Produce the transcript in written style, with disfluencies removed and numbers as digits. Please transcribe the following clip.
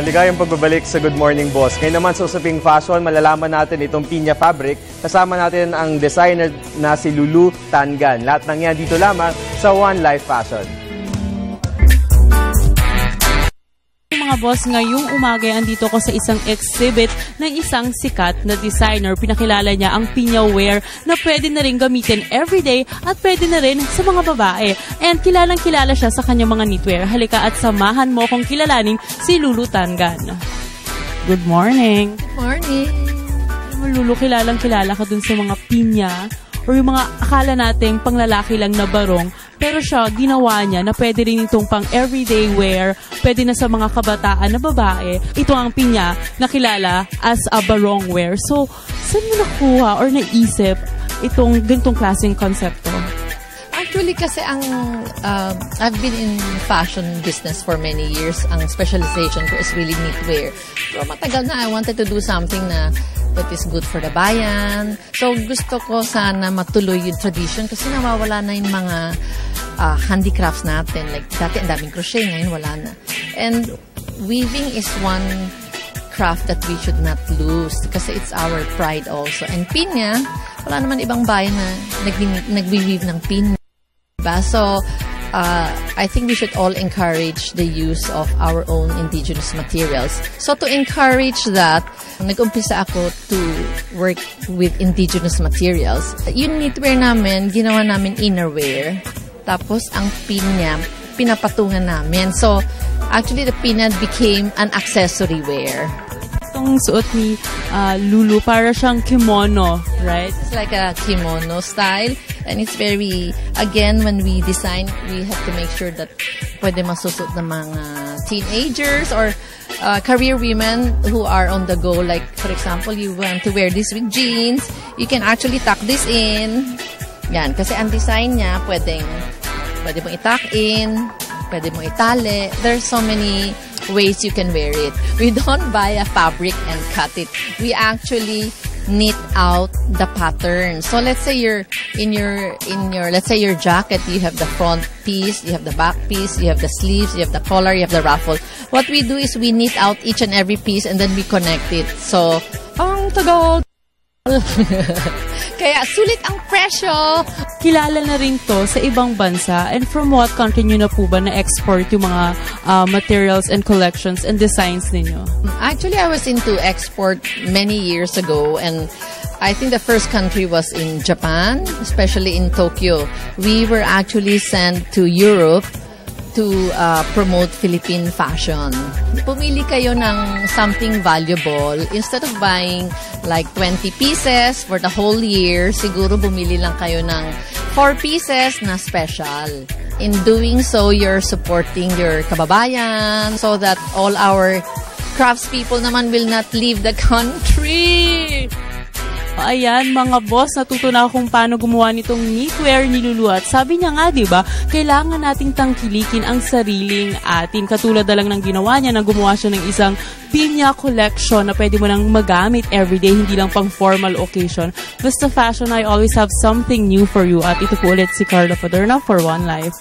Maligayang pagbabalik sa Good Morning Boss. Ngayon naman sa usaping fashion, malalaman natin itong pinya fabric. Kasama natin ang designer na si Lulu Tangan. Lahat ng yan dito lamang sa One Life Fashion. Mga boss, ngayong umaga andito ko sa isang exhibit ng isang sikat na designer. Pinakilala niya ang pinya wear na pwede na rin gamitin everyday at pwede na rin sa mga babae. And kilalang-kilala siya sa kanyang mga knitwear. Halika at samahan mo kong kilalanin si Lulu Tangan. Good morning. Good morning. Lulu, kilalang-kilala ka dun sa mga pinya or yung mga akala nating panglalaki lang na barong, pero siya, ginawa niya na pwede rin itong pang everyday wear, pwede na sa mga kabataan na babae. Ito ang pinya na kilala as a barong wear. So, saan mo nakuha or naisip itong ganitong klaseng konsepto? Actually, kasi I've been in fashion business for many years. Ang specialization ko is really knitwear. Pero matagal na, I wanted to do something that is good for the bayan. So, gusto ko sana matuloy yung tradition kasi nawawala na yung mga handicrafts natin. Like, dati ang daming crochet, ngayon wala na. And weaving is one craft that we should not lose kasi it's our pride also. And pinya, wala naman ibang bayan na nagwi-weave ng pinya. Diba? So, I think we should all encourage the use of our own indigenous materials. So to encourage that, nag-umpisa ako to work with indigenous materials. Yung knitwear namin, ginawa namin innerwear. Tapos ang pinya, pinapatungan namin. So actually the pinya became an accessory wear. Itong suot ni Lulu, para siyang kimono, right? It's like a kimono style. And it's very, again, when we design, we have to make sure that pwede masusot ng mga teenagers or career women who are on the go. Like, for example, you want to wear this with jeans, you can actually tuck this in. Yan, kasi ang design niya, pwede mong i-tuck in, pwede mong itali. There's so many ways you can wear it. We don't buy a fabric and cut it. We actually knit out the pattern. So let's say you're in your let's say your jacket, you have the front piece, you have the back piece, you have the sleeves, you have the collar, you have the ruffle. What we do is we knit out each and every piece and then we connect it. So, ang tagal. Kaya sulit ang presyo. Kilala na rin to sa ibang bansa. And from what country nyo na po ba na-export yung mga materials and collections and designs ninyo? Actually, I was into export many years ago, and I think the first country was in Japan, especially in Tokyo. We were actually sent to Europe to promote Philippine fashion. Pumili kayo ng something valuable. Instead of buying like 20 pieces for the whole year, siguro bumili lang kayo ng 4 pieces na special. In doing so, you're supporting your kababayan so that all our craftspeople naman will not leave the country. Ayan, mga boss, natuto na kung paano gumawa nitong knitwear ni Lulu. At sabi niya nga, diba, kailangan nating tangkilikin ang sariling atin. Katulad na lang ng ginawa niya na gumawa siya ng isang pinya collection na pwede mo nang magamit everyday, hindi lang pang formal occasion. Basta fashion, I always have something new for you. At ito po ulit si Carla Paderna for One Life.